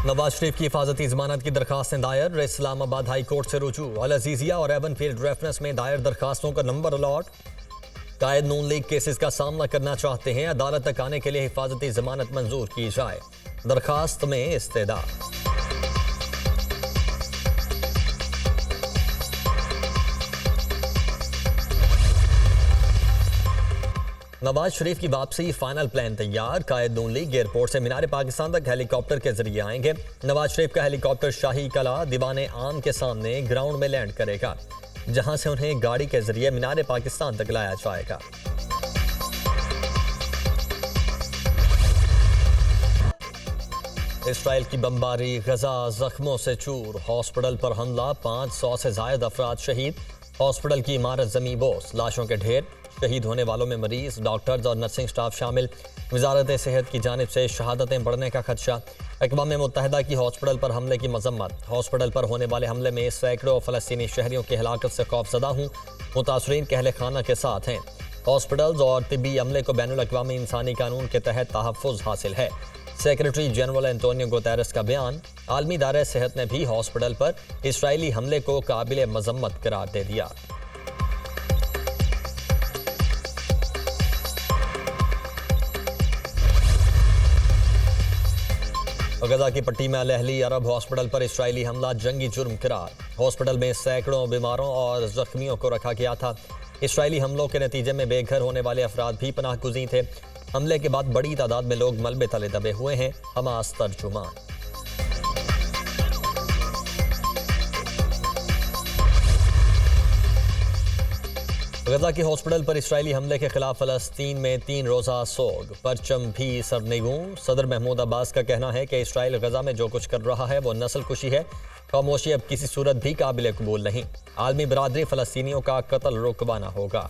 नवाज शरीफ की हिफाजती जमानत की दरखास्तें दायर, इस्लामाबाद हाई कोर्ट से रुजू। अल अजीजिया और एवन फील्ड रेफरेंस में दायर दरखास्तों का नंबर अलॉट। कायद नून लीग केसेस का सामना करना चाहते हैं, अदालत तक आने के लिए हिफाजती जमानत मंजूर की जाए। दरखास्त में इस्तेदा। नवाज शरीफ की वापसी, फाइनल प्लान तैयार। कायद नून लीग एयरपोर्ट से मीनार पाकिस्तान तक हेलीकॉप्टर के जरिए आएंगे। नवाज शरीफ का हेलीकॉप्टर शाही कला दीवान आम के सामने ग्राउंड में लैंड करेगा, जहां से उन्हें गाड़ी के जरिए मीनार पाकिस्तान तक लाया जाएगा। इसराइल की बमबारी, गजा जख्मों से चूर। हॉस्पिटल पर हमला, 500 से जायद अफराद शहीद। हॉस्पिटल की इमारत जमी बोस, लाशों के ढेर। शहीद होने वालों में मरीज, डॉक्टर्स और नर्सिंग स्टाफ शामिल। वजारत सेहत की जानिब से शहादतें बढ़ने का खदशा। अक़वाम मुत्तहिदा की हॉस्पिटल पर हमले की मजम्मत। हॉस्पिटल पर होने वाले हमले में सैकड़ों फ़लस्तीनी शहरियों की हलाकत से खौफजदा हूँ, मुतासरीन कहले खाना के साथ हैं। हॉस्पिटल्स और तिब्बी अमले को बैनुल-अक़वामी इंसानी कानून के तहत तहफ़्फ़ुज़ हासिल है। सेक्रेटरी जनरल एंटोनियो गुतेरेस का बयान। आलमी इदारे सेहत ने भी हॉस्पिटल पर इसराइली हमले को काबिल मजम्मत करार दे दिया। गजा की पट्टी में अल अहली अरब हॉस्पिटल पर इसराइली हमला जंगी जुर्म करार। हॉस्पिटल में सैकड़ों बीमारों और जख्मियों को रखा गया था। इसराइली हमलों के नतीजे में बेघर होने वाले अफराद भी पनाह गुज़ीर थे। हमले के बाद बड़ी तादाद में लोग मलबे तले दबे हुए हैं। हमास तर्जुमान। गजा के हॉस्पिटल पर इसराइली हमले के खिलाफ फलस्तीन में 3 रोज़ा सोग, परचम भी सरनेगू। सदर महमूद अब्बास का कहना है कि इसराइल गजा में जो कुछ कर रहा है वो नस्ल कुशी है। खामोशी अब किसी सूरत भी काबिल कबूल नहीं। आलमी बरादरी फलस्तीनियों का कत्ल रुकवाना होगा।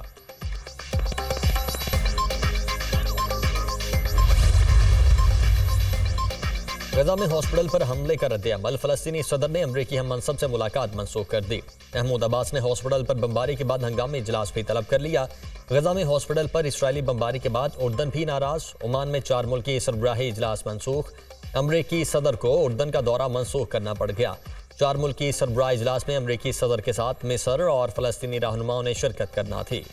गजा में हॉस्पिटल पर हमले का रद्द-ए-अमल। फलस्तीनी सदर ने अमरीकी हम मनसब से मुलाकात मनसूख कर दी। महमूद अब्बास ने हॉस्पिटल पर बमबारी के बाद हंगामी इजलास भी तलब कर लिया। गजा में हॉस्पिटल पर इसराइली बमबारी के बाद उर्दन भी नाराज। ओमान में 4 मुल्की सरबराही इजलास मनसूख। अमरीकी सदर को उर्दन का दौरा मनसूख करना पड़ गया। 4 मुल्की सरबराही इजलास में अमरीकी सदर के साथ मिस्र और फलस्तीनी रहनुमाओं ने शिरकत करना थी।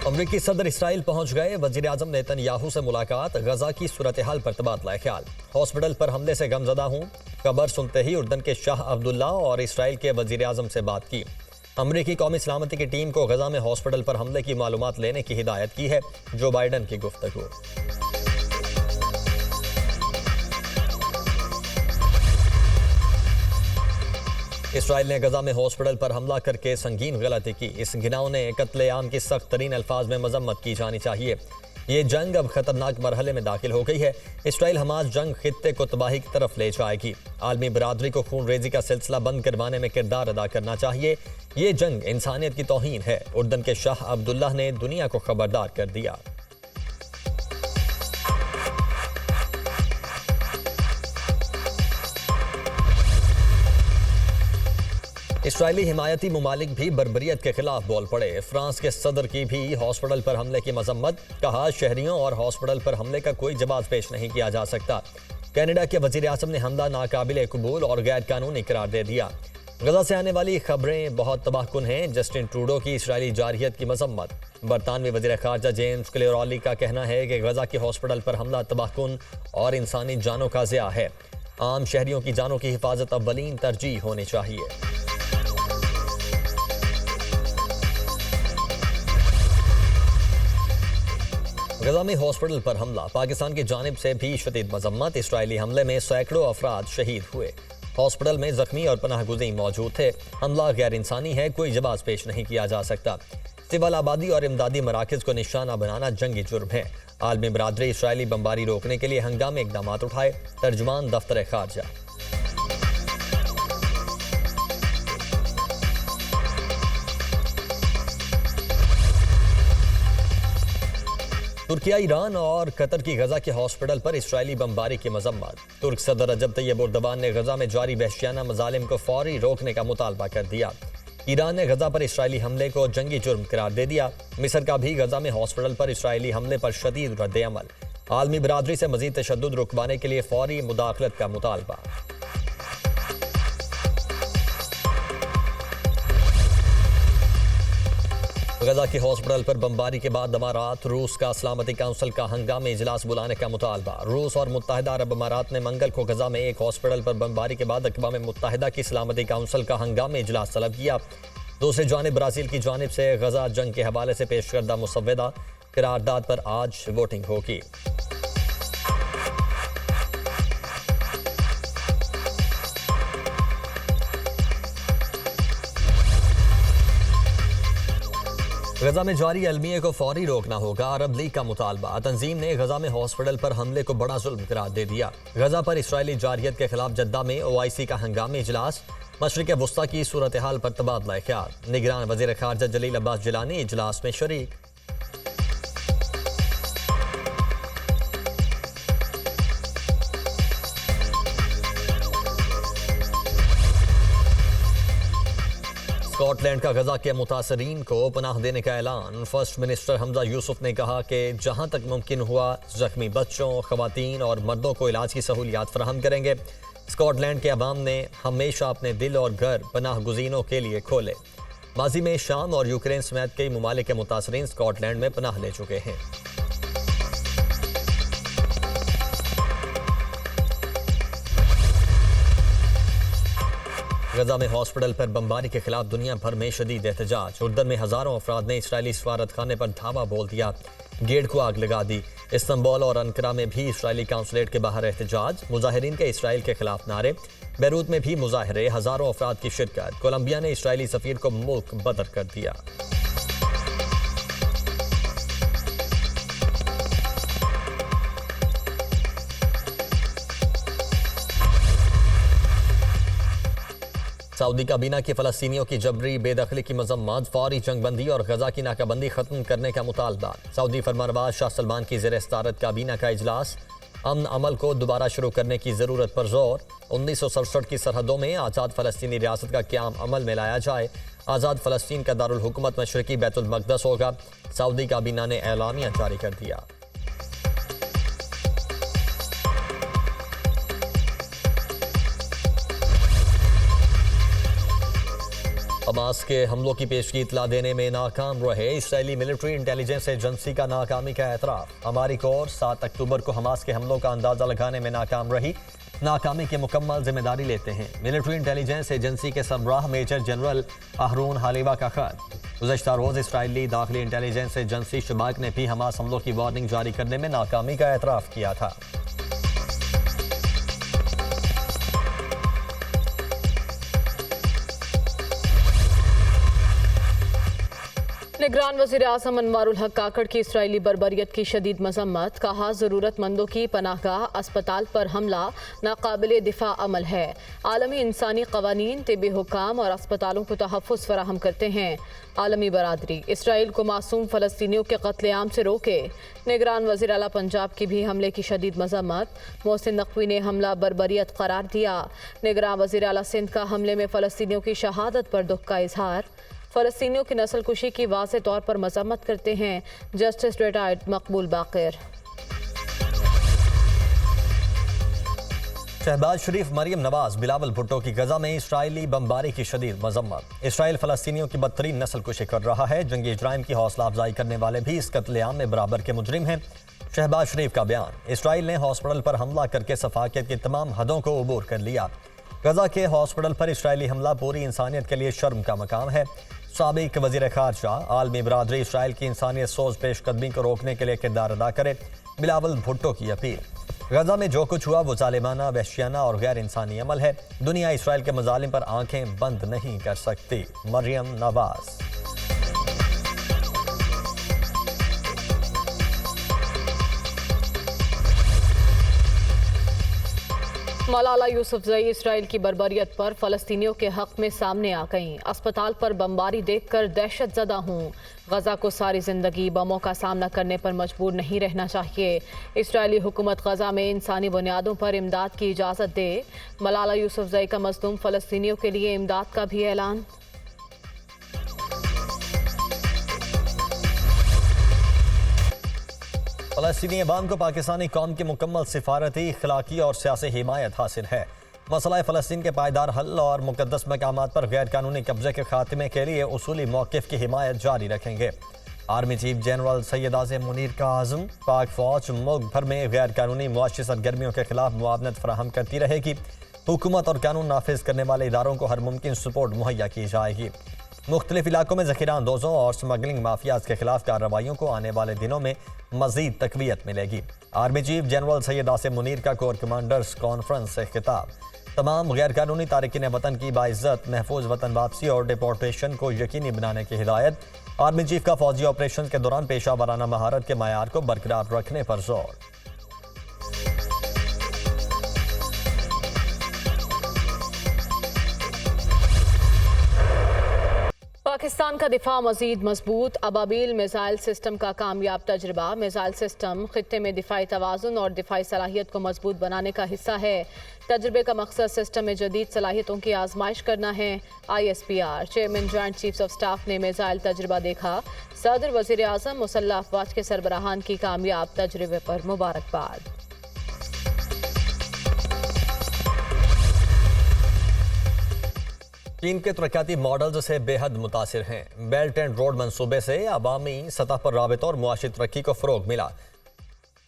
अमरीकी सदर इसराइल पहुंच गए। वजीर आजम नेतन्याहू से मुलाकात। गजा की सूरत हाल पर तबादला ख्याल। हॉस्पिटल पर हमले से गमजदा हूं, खबर सुनते ही उर्दन के शाह अब्दुल्ला और इसराइल के वजीर आजम से बात की। अमरीकी कौमी सलामती की टीम को गजा में हॉस्पिटल पर हमले की मालूमात लेने की हिदायत की है। जो बाइडन की गुफ्तगू। इसराइल ने गजा में हॉस्पिटल पर हमला करके संगीन गलती की। इस घिनौने कत्ले आम की सख्त तरीन अल्फाज में मजम्मत की जानी चाहिए। ये जंग अब खतरनाक मरहले में दाखिल हो गई है। इसराइल हमास जंग खित्ते को तबाही की तरफ ले जाएगी। आलमी बरादरी को खून रेजी का सिलसिला बंद करवाने में किरदार अदा करना चाहिए। ये जंग इंसानियत की तौहीन है। उर्दन के शाह अब्दुल्ला ने दुनिया को खबरदार कर दिया। इसराइली हिमायती मुमालिक भी बर्बरियत के खिलाफ बोल पड़े। फ्रांस के सदर की भी हॉस्पिटल पर हमले की मजम्मत। कहा, शहरियों और हॉस्पिटल पर हमले का कोई जवाब पेश नहीं किया जा सकता। कनाडा के वजीर आज़म ने हमला नाकाबिल कबूल और गैर कानूनी करार दे दिया। गजा से आने वाली खबरें बहुत तबाहकुन हैं। जस्टिन ट्रूडो की इसराइली जारहियत की मजम्मत। बरतानवी वजीर खारजा जेम्स क्लेरोली का कहना है कि गजा के हॉस्पिटल पर हमला तबाहकुन और इंसानी जानों का ज़िया है। आम शहरियों की जानों की हिफाजत अव्वलीन तरजीह होनी चाहिए। गजा में हॉस्पिटल पर हमला, पाकिस्तान की जानिब से भी शदीद मजम्मत। इसराइली हमले में सैकड़ों अफराद शहीद हुए। हॉस्पिटल में जख्मी और पनाह गुज़ीर मौजूद थे। हमला गैर इंसानी है, कोई जवाब पेश नहीं किया जा सकता। सिविल आबादी और इमदादी मराकज़ को निशाना बनाना जंगी जुर्म है। आलमी बरादरी इसराइली बमबारी रोकने के लिए हंगामी इकदाम उठाए। तर्जुमान दफ्तर खारजा। तुर्किया, ईरान और कतर की गजा के हॉस्पिटल पर इसराइली बमबारी की मजम्मत। तुर्क सदर रजब तैयब एर्दोगान ने गजा में जारी वहशियाना मजालिम को फौरी रोकने का मुतालबा कर दिया। ईरान ने गजा पर इसराइली हमले को जंगी जुर्म करार दे दिया। मिस्र का भी गजा में हॉस्पिटल पर इसराइली हमले पर शदीद रद्द-ए-अमल। आलमी बरादरी से मजीद तशद्दुद रुकवाने के लिए फौरी मुदाखलत का मुतालबा। गजा के हॉस्पिटल पर बमबारी के बाद अमारात, रूस का सलामती काउंसिल का हंगामी इजलास बुलाने का मुतालबा। रूस और मुत्तहिदा अरब अमारात ने मंगल को गजा में एक हॉस्पिटल पर बमबारी के बाद अक़वाम मुत्तहिदा की सलामती काउंसिल का हंगामी इजलास तलब किया। दूसरी जानिब ब्राज़ील की जानिब से गजा जंग के हवाले से पेश करदा मुसव्वदा करारदाद पर आज वोटिंग होगी। गजा में जारी अलमिये को फौरी रोकना होगा, अरब लीग का मुतालबा। तंजीम ने गजा में हॉस्पिटल पर हमले को बड़ा जुल्म करार दे दिया। गजा पर इसराइली जारियत के खिलाफ जद्दा में OIC का हंगामी इजलास। मशरिक़ वस्ता की सूरत हाल पर तबादला ख्याल। निगरान वज़ीर ख़ारजा जलील अब्बास जिलानी इजलास में शरीक। स्कॉटलैंड का गजा के मुतासरीन को पनाह देने का ऐलान। फर्स्ट मिनिस्टर हमजा यूसुफ ने कहा कि जहां तक मुमकिन हुआ जख्मी बच्चों, खवातीन और मर्दों को इलाज की सहूलियात फराहम करेंगे। स्कॉटलैंड के अवाम ने हमेशा अपने दिल और घर पनाह गुज़ीनों के लिए खोले। माजी में शाम और यूक्रेन समेत कई ममालिक के मुतासरीन स्कॉटलैंड में पनाह ले चुके हैं। गजा में हॉस्पिटल पर बमबारी के खिलाफ दुनिया भर में शदीद एहतजाज। उर्दन में हजारों अफराद ने इसराइली सफारत खाने पर धावा बोल दिया, गेट को आग लगा दी। इस्तांबुल और अंकरा में भी इसराइली काउंसलेट के बाहर एहतजाज। मुजाहिरीन के इसराइल के खिलाफ नारे। बैरूत में भी मुजाहरे, हजारों अफराद की शिरकत। कोलंबिया ने इसराइली सफीर को मुल्क बदर कर दिया। सऊदी काबीना की फ़लस्तीनियों की जबरी बेदखली की मजम्मत। फौरी जंगबंदी और गजा की नाकाबंदी खत्म करने का मुतालबा। सऊदी फरमानरवाज शाह सलमान की ज़ेर सदारत काबीना का इजलास। अमन अमल को दोबारा शुरू करने की ज़रूरत पर जोर। 1967 की सरहदों में आज़ाद फ़लस्तीनी रियासत का क़याम अमल में लाया जाए। आज़ाद फ़लस्तीन का दारुल हुकूमत मशरिकी बैतुल मक़दस होगा। सऊदी काबीना ने एलानिया जारी कर दिया। हमास के हमलों की पेशगी इतला देने में नाकाम रहे इसराइली मिलिट्री इंटेलिजेंस एजेंसी का नाकामी का एतराफ़। हमारी कोर 7 अक्टूबर को हमास के हमलों का अंदाज़ा लगाने में नाकाम रही। नाकामी की मुकम्मल जिम्मेदारी लेते हैं। मिलिट्री इंटेलिजेंस एजेंसी के सरबराह मेजर जनरल आहरून हालिवा का खत। गुज़श्ता रोज़ इसराइली दाखिली इंटेलिजेंस एजेंसी शबाक ने भी हमास हमलों की वार्निंग जारी करने में नाकामी का एतराफ़ किया था। निगरान वज़ीर आज़म अनवारुल हक काकड़ की इसराइली बर्बरियत की शदीद मजम्मत। कहा, ज़रूरतमंदों की पनाहगाह अस्पताल पर हमला नाकाबिले दिफा अमल है। आलमी इंसानी कवानीन तिबी हुकाम और अस्पतालों को तहफ़्फ़ुज़ फराहम करते हैं। आलमी बरादरी इसराइल को मासूम फ़लस्तीनियों के कत्लेआम से रोके। निगरान वज़ीर आला पंजाब की भी हमले की शदीद मजम्मत। मोहसिन नकवी ने हमला बर्बरियत करार दिया। निगरान वज़ीर आला सिंध का हमले में फ़लस्तीनियों की शहादत पर दुख का इजहार। फ़लस्तीनियों की नस्ल कुशी की वाज़ेह तौर पर मजम्मत करते हैं जस्टिस रिटायर्ड मकबूल बाक़िर। शहबाज शरीफ, मरियम नवाज, बिलावल भुट्टो की गजा में इसराइली बमबारी की शदीद मजम्मत। इसराइल फ़लस्तीनियों की बदतरीन नस्ल कुशी कर रहा है। जंगी इजराइम की हौसला अफजाई करने वाले भी इस कत्लेआम में बराबर के मुजरिम हैं। शहबाज शरीफ का बयान। इसराइल ने हॉस्पिटल पर हमला करके सफाकियत की तमाम हदों को अबूर कर लिया। गजा के हॉस्पिटल पर इसराइली हमला पूरी इंसानियत के लिए शर्म का मकाम है। साबिक वज़ीर ख़ारजा, आलमी बरादरी इसराइल की इंसानियत सोच पेशकदमी को रोकने के लिए किरदार अदा करे। बिलावल भुट्टो की अपील। गजा में जो कुछ हुआ वो जालिमाना, वहशियाना और गैर इंसानी अमल है। दुनिया इसराइल के मजालिम पर आंखें बंद नहीं कर सकती। मरियम नवाज। मलाला यूसुफजई इसराइल की बर्बरियत पर फ़लस्तीनियों के हक में सामने आ गईं। अस्पताल पर बमबारी देखकर दहशत ज़दा हूँ। गजा को सारी ज़िंदगी बमों का सामना करने पर मजबूर नहीं रहना चाहिए। इसराइली हुकूमत गजा में इंसानी बुनियादों पर इमदाद की इजाज़त दे। मलाला यूसुफजई का मज़लूम फ़लस्तीनियों के लिए इमदाद का भी ऐलान। फ़लस्तीनी अवाम को पाकिस्तानी कौम की मुकम्मल सिफारती, अखलाकी और सियासी हिमायत हासिल है। मसला फ़लस्तीन के पायदार हल और मुकद्दस मकामात पर गैर कानूनी कब्जे के खात्मे के लिए उसूली मौक़िफ़ की हिमायत जारी रखेंगे। आर्मी चीफ जनरल सैयद आज़म मुनीर का आज़म, पाक फ़ौज मुल्क भर में गैर कानूनी मुआशी सरगर्मियों के खिलाफ मुआवनत फराहम करती रहेगी। हुकूमत और कानून नाफिज करने वाले इदारों को हर मुमकिन सपोर्ट मुहैया की जाएगी। मुख्तलिफ इलाकों में ज़ख़ीरा अंदोज़ों और स्मगलिंग माफियाज के खिलाफ कार्रवाइयों को आने वाले दिनों में मज़ीद तक़वियत मिलेगी। आर्मी चीफ जनरल सैयद आज़म मुनीर का कोर कमांडर्स कॉन्फ्रेंस से खिताब। तमाम गैर कानूनी तारकिन वतन की बाइज़्ज़त महफूज वतन वापसी और डिपोर्टेशन को यकीनी बनाने की हिदायत। आर्मी चीफ का फौजी ऑपरेशन के दौरान पेशा वाराना महारत के मयार को बरकरार रखने पर जोर। पाकिस्तान का दिफा मजीद मजबूत। अबाबील मिसाइल सिस्टम का कामयाब तजर्बा। मिसाइल सिस्टम खित्ते में दिफाई तवाज़ुन और दिफाई सलाहियत को मजबूत बनाने का हिस्सा है। तजर्बे का मकसद सिस्टम में जदीद सलाहियतों की आजमाइश करना है। ISPR chairman joint chiefs of staff ने मिसाइल तजर्बा देखा। सदर वज़ीर आज़म मुसल्लह अफवाज के सरबराहान की कामयाब तजर्बे पर मुबारकबाद। चीन के तरक्याती मॉडल्स से बेहद मुतासिर हैं। बेल्ट एंड रोड मंसूबे से अवामी सतह पर राबता और मुआशी तरक्की को फ़रोग मिला।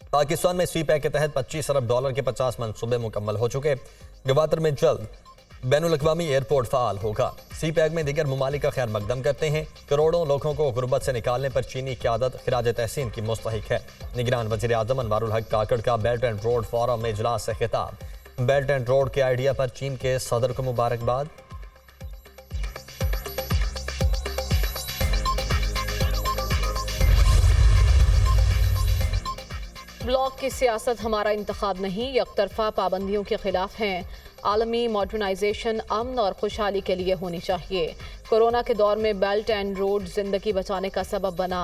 पाकिस्तान में CPEC के तहत $25 अरब के 50 मंसूबे मुकम्मल हो चुके। गवादर में जल्द बैनुल-अक़वामी एयरपोर्ट फ़ाल होगा। CPEC में दीगर ममालिक का खैर मकदम करते हैं। करोड़ों लोगों को गुर्बत से निकालने पर चीनी क़यादत खिराज तहसीन की मुस्तहिक है। निगरान वज़ीर आज़म अनवारुल हक काकड़ का बेल्ट एंड रोड फोरम में इजलास से खिताब। बेल्ट एंड रोड के आइडिया पर चीन के सदर को मुबारकबाद। ब्लॉक की सियासत हमारा इंतखाब नहीं, यकतरफा पाबंदियों के खिलाफ हैं। आलमी मॉडर्नाइजेशन अमन और खुशहाली के लिए होनी चाहिए। कोरोना के दौर में बेल्ट एंड रोड जिंदगी बचाने का सबब बना।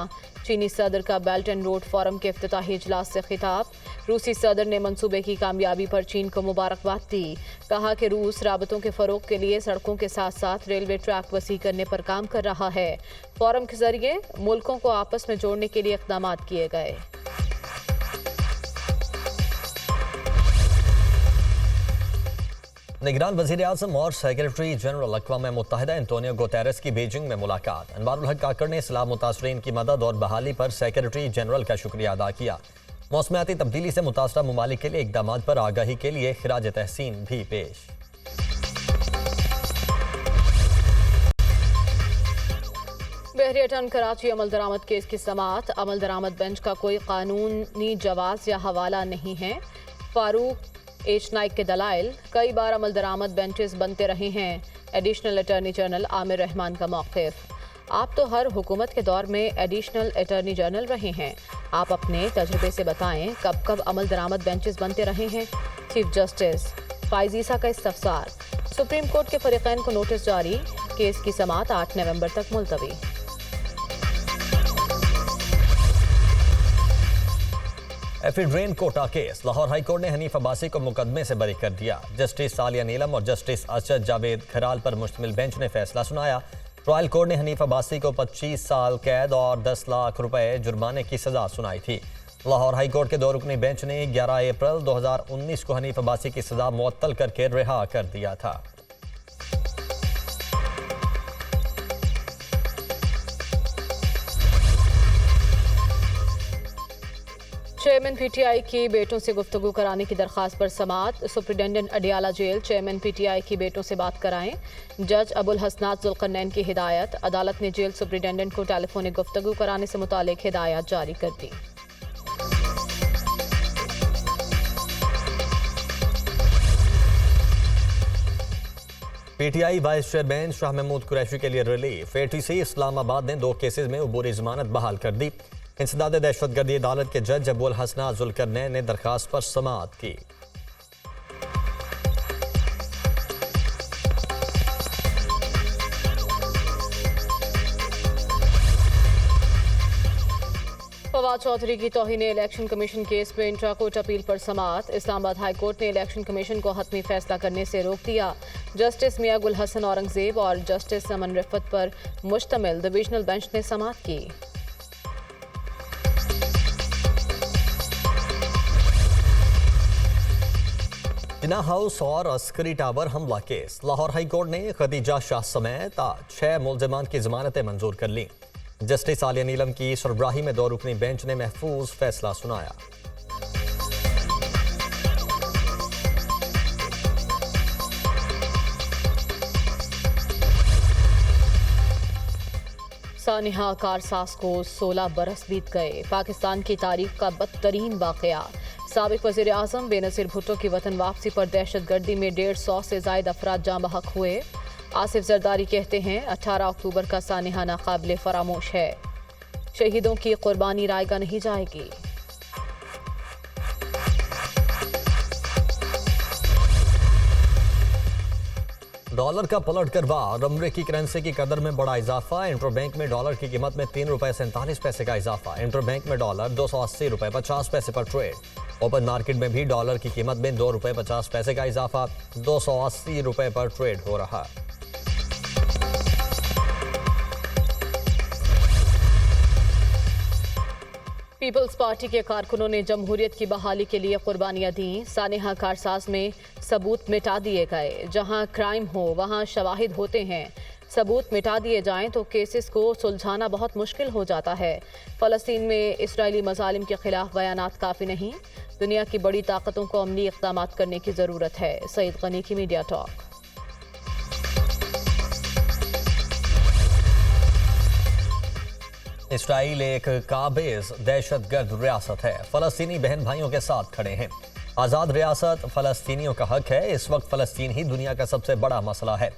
चीनी सदर का बेल्ट एंड रोड फोरम के इफ्तिताही इजलास से खिताब। रूसी सदर ने मंसूबे की कामयाबी पर चीन को मुबारकबाद दी। कहा कि रूस राबतों के फ़रोग के लिए सड़कों के साथ साथ रेलवे ट्रैक वसी करने पर काम कर रहा है। फोरम के जरिए मुल्कों को आपस में जोड़ने के लिए इक़दाम किए गए। निगरान वज़ीर आज़म और सेक्रेटरी जनरल अक़वाम मुत्तहिदा एंटोनियो गुतेरेस की बीजिंग में मुलाकात। अनवारुल हक काकड़ ने इस्लाम मुतासरीन की मदद और बहाली पर सेक्रेटरी जनरल का शुक्रिया अदा किया। मौसमियाती तब्दीली से मुतासरा ममालिक के लिए इक़दामात पर आगाही के लिए खिराज तहसीन भी पेश। बहरियाटन कराची अमल दरामद केस की समाअत। अमल दरामद बेंच का कोई कानूनी जवाज़ या हवाला नहीं है। फारूक H. नाइक के दलाइल। कई बार अमल दरामद बेंचेस बनते रहे हैं। Additional attorney general Aamir Rahman का मौक़िफ़। आप तो हर हुकूमत के दौर में एडिशनल अटॉर्नी जनरल रहे हैं। आप अपने तजुर्बे से बताएं कब कब अमल दरामद बेंचेस बनते रहे हैं। चीफ जस्टिस फ़ाइज़ ईसा का इस्तफ़सार। सुप्रीम कोर्ट के फ़रीक़ैन को नोटिस जारी। केस की समाअत 8 नवंबर तक मुलतवी। Ephedrine quota case. Lahore high court ने हनीफ अब्बासी को मुकदमे से बरी कर दिया। जस्टिस सालिया नीलम और जस्टिस अरशद जावेद खराल पर मुश्तमिल बेंच ने फैसला सुनाया। ट्रायल कोर्ट ने हनीफ अब्बासी को 25 साल कैद और 10 लाख रुपए जुर्माने की सजा सुनाई थी। लाहौर हाई कोर्ट के 2 रुकनी बेंच ने 11 अप्रैल 2019 को हनीफ अब्बासी की सजा मुअत्तल करके रिहा कर दिया था। चेयरमैन PTI की बेटों से गुफ्तगू कराने की दरख्वास्त पर समाअत। Superintendent Adiala jail chairman PTI की बेटों से बात कराएं। जज अबुल हसनात जुल्करनैन की हिदायत। अदालत ने जेल सुप्रिटेंडेंट को टेलीफोनिक गुफ्तगू कराने से मुतालिक हिदायत जारी कर दी। PTI vice chairman Shah Mahmood Qureshi के लिए रिलीफ। ATC इस्लामाबाद ने 2 केसेस में अबूरी जमानत बहाल कर दी। इंसदाद दहशतगर्दी अदालत के जज अबुल हसनात जुल्करनैन ने दरखास्त पर समाअत की। फवाद चौधरी की तौहीन इलेक्शन कमीशन केस में इंट्रा कोर्ट अपील पर समाअत। इस्लामाबाद हाई कोर्ट ने इलेक्शन कमीशन को हतमी फैसला करने से रोक दिया। जस्टिस मियां गुल हसन औरंगजेब और जस्टिस समन रिफत पर मुश्तमिल डिविजनल बेंच ने समाअत की। टिना हाउस और अस्करी टावर हमला केस। लाहौर हाई कोर्ट ने खदीजा शाह समेत 6 मुल्जिमान की जमानतें मंजूर कर ली। जस्टिस आलिया नीलम की सरबराही में 2 रुकनी बेंच ने महफूज फैसला सुनाया। सानिहा कारसाज को 16 बरस बीत गए। पाकिस्तान की तारीख का बदतरीन वाकया। साबिक वज़ीर आज़म बेनज़ीर भुट्टो की वतन वापसी पर दहशतगर्दी में 150 से ज़ायद अफराद जाँ बहक हुए। आसिफ जरदारी कहते हैं 18 अक्टूबर का सानिहा नाकाबिले फरामोश है। शहीदों की कुर्बानी रायगा नहीं जाएगी। डॉलर का पलट कर वार। अमरीकी करेंसी की कदर में बड़ा इजाफा। इंटरबैंक में डॉलर की कीमत में 3 रुपए 47 पैसे का इजाफा। इंटरबैंक में डॉलर 280 रुपए 50 पैसे पर ट्रेड। ओपन मार्केट में भी डॉलर की कीमत में 2 रुपए 50 पैसे का इजाफा 280 रुपए पर ट्रेड हो रहा। पीपल्स पार्टी के कारकुनों ने जमहूरियत की बहाली के लिए कुर्बानियां दी। सानिहा कारसाज में सबूत मिटा दिए गए। जहां क्राइम हो वहां शवाहिद होते हैं। सबूत मिटा दिए जाएं तो केसेस को सुलझाना बहुत मुश्किल हो जाता है। फ़लस्तीन में इस्राएली मज़ालिम के खिलाफ बयानात काफ़ी नहीं। दुनिया की बड़ी ताकतों को अमली इक़दाम करने की ज़रूरत है। सईद गनी की मीडिया टॉक। इसराइल एक काबिज दहशतगर्द रियासत है। फलस्तीनी बहन भाइयों के साथ खड़े हैं। आज़ाद रियासत फलस्तीनियों का हक है। इस वक्त फलस्तीन ही दुनिया का सबसे बड़ा मसला है।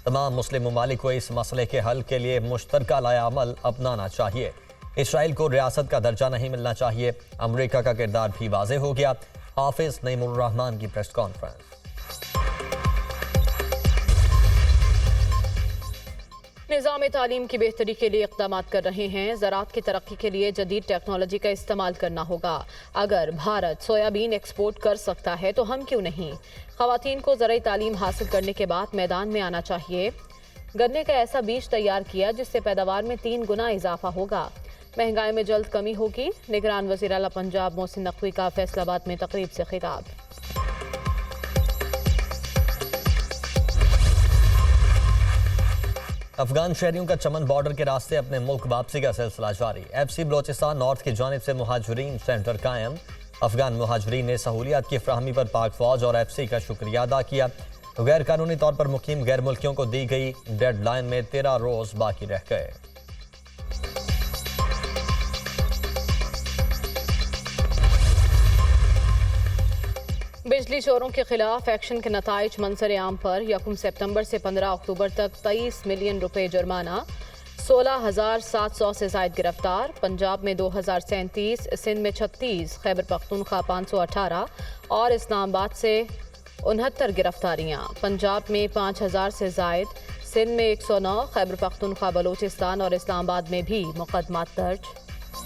तमाम मुस्लिम ममालिक को इस मसले के हल के लिए मुश्तरका लायामल अपनाना चाहिए। इसराइल को रियासत का दर्जा नहीं मिलना चाहिए। अमरीका का किरदार भी वाज़े हो गया। हाफिज नईमुर रहमान की प्रेस कॉन्फ्रेंस। निज़ाम तालीम की बेहतरी के लिए इक़दाम कर रहे हैं। ज़राअत की तरक्की के लिए जदीद टेक्नोलॉजी का इस्तेमाल करना होगा। अगर भारत सोयाबीन एक्सपोर्ट कर सकता है तो हम क्यों नहीं। ख़वातीन को ज़राई तालीम हासिल करने के बाद मैदान में आना चाहिए। गन्ने का ऐसा बीज तैयार किया जिससे पैदावार में 3 गुना इजाफा होगा। महंगाई में जल्द कमी होगी। निगरान वज़ीर आला पंजाब मोहसिन नकवी का फैसलाबाद में तकरीब से खिताब। अफगान शहरियों का चमन बॉर्डर के रास्ते अपने मुल्क वापसी का सिलसिला जारी। FC बलोचिस्तान नॉर्थ की जानिब से मुहाजिरीन सेंटर कायम। अफगान मुहाजिरीन ने सहूलियात की फ्राहमी पर पाक फौज और FC का शुक्रिया अदा किया। गैर कानूनी तौर पर मुकीम गैर मुल्कियों को दी गई डेडलाइन में 13 रोज बाकी रह गए। बिजली चोरों के खिलाफ एक्शन के नताइज मंजर आम पर 1 सितंबर से 15 अक्टूबर तक 23 मिलियन रुपए जुर्माना। 16,700 से ज़ायद गिरफ्तार। पंजाब में 2037, सिंध में 36, खैबर पख्तूनख्वा 518 और इस्लामाबाद से 69 गिरफ्तारियां। पंजाब में 5,000 से ज़ायद, सिंध में 109, खैबर पख्तूनख्वा बलोचिस्तान और इस्लामाबाद में भी मुकदमात दर्ज।